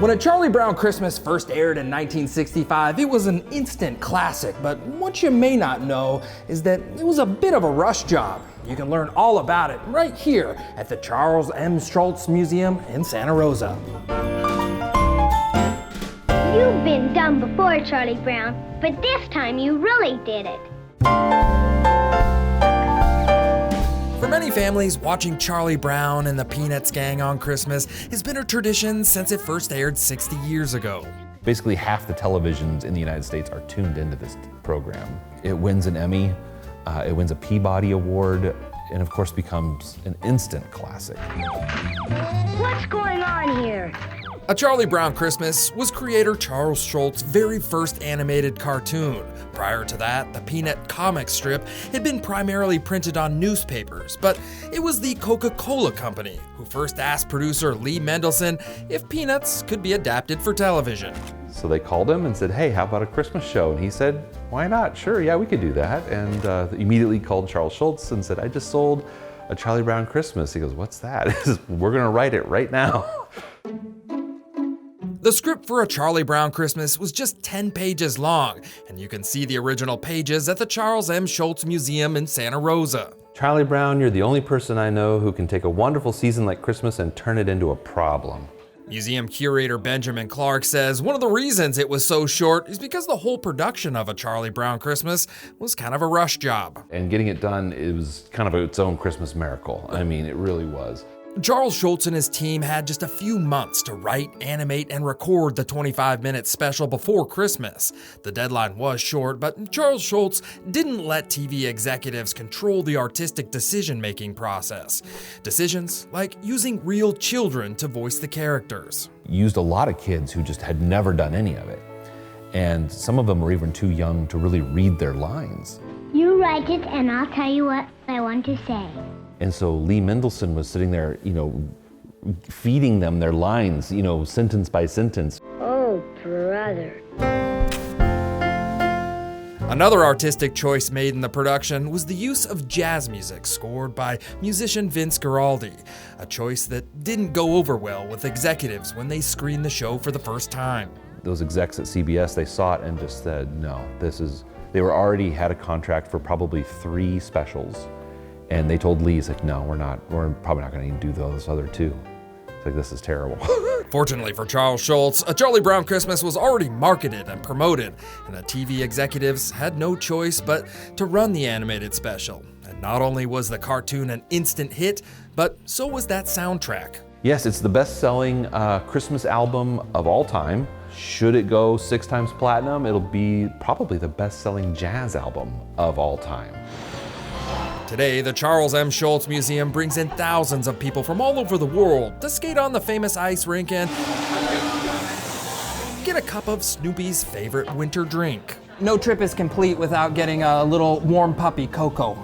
When A Charlie Brown Christmas first aired in 1965, it was an instant classic, but what you may not know is that it was a bit of a rush job. You can learn all about it right here at the Charles M. Schulz Museum in Santa Rosa. You've been done before, Charlie Brown, but this time you really did it. For many families, watching Charlie Brown and the Peanuts Gang on Christmas has been a tradition since it first aired 60 years ago. Basically half the televisions in the United States are tuned into this program. It wins an Emmy, it wins a Peabody Award, and of course becomes an instant classic. What's going on here? A Charlie Brown Christmas was creator Charles Schulz's very first animated cartoon. Prior to that, the Peanut comic strip had been primarily printed on newspapers, but it was the Coca-Cola Company who first asked producer Lee Mendelson if Peanuts could be adapted for television. So they called him and said, hey, how about a Christmas show? And he said, why not? Sure, yeah, we could do that. And immediately called Charles Schulz and said, I just sold A Charlie Brown Christmas. He goes, what's that? He says, we're gonna write it right now. The script for A Charlie Brown Christmas was just 10 pages long, and you can see the original pages at the Charles M. Schulz Museum in Santa Rosa. Charlie Brown, you're the only person I know who can take a wonderful season like Christmas and turn it into a problem. Museum curator Benjamin Clark says one of the reasons it was so short is because the whole production of A Charlie Brown Christmas was kind of a rush job. And getting it done, it was kind of its own Christmas miracle. I mean, it really was. Charles Schulz and his team had just a few months to write, animate, and record the 25-minute special before Christmas. The deadline was short, but Charles Schulz didn't let TV executives control the artistic decision-making process. Decisions like using real children to voice the characters. Used a lot of kids who just had never done any of it. And some of them were even too young to really read their lines. You write it and I'll tell you what I want to say. And so Lee Mendelson was sitting there, feeding them their lines, sentence by sentence. Oh, brother. Another artistic choice made in the production was the use of jazz music scored by musician Vince Guaraldi, a choice that didn't go over well with executives when they screened the show for the first time. Those execs at CBS, they saw it and just said, no, they were already had a contract for probably 3 specials. And they told Lee, no, we're probably not gonna even do those other 2. It's like, this is terrible. Fortunately for Charles Schulz, A Charlie Brown Christmas was already marketed and promoted, and the TV executives had no choice but to run the animated special. And not only was the cartoon an instant hit, but so was that soundtrack. Yes, it's the best-selling Christmas album of all time. Should it go 6 times platinum, it'll be probably the best-selling jazz album of all time. Today, the Charles M. Schulz Museum brings in thousands of people from all over the world to skate on the famous ice rink and get a cup of Snoopy's favorite winter drink. No trip is complete without getting a little warm puppy, Coco.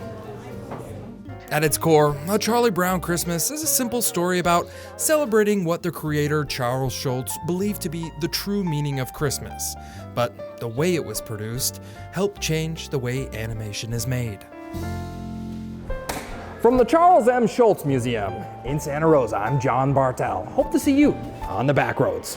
At its core, A Charlie Brown Christmas is a simple story about celebrating what the creator Charles Schulz believed to be the true meaning of Christmas. But the way it was produced helped change the way animation is made. From the Charles M. Schulz Museum in Santa Rosa, I'm John Bartell. Hope to see you on the Backroads.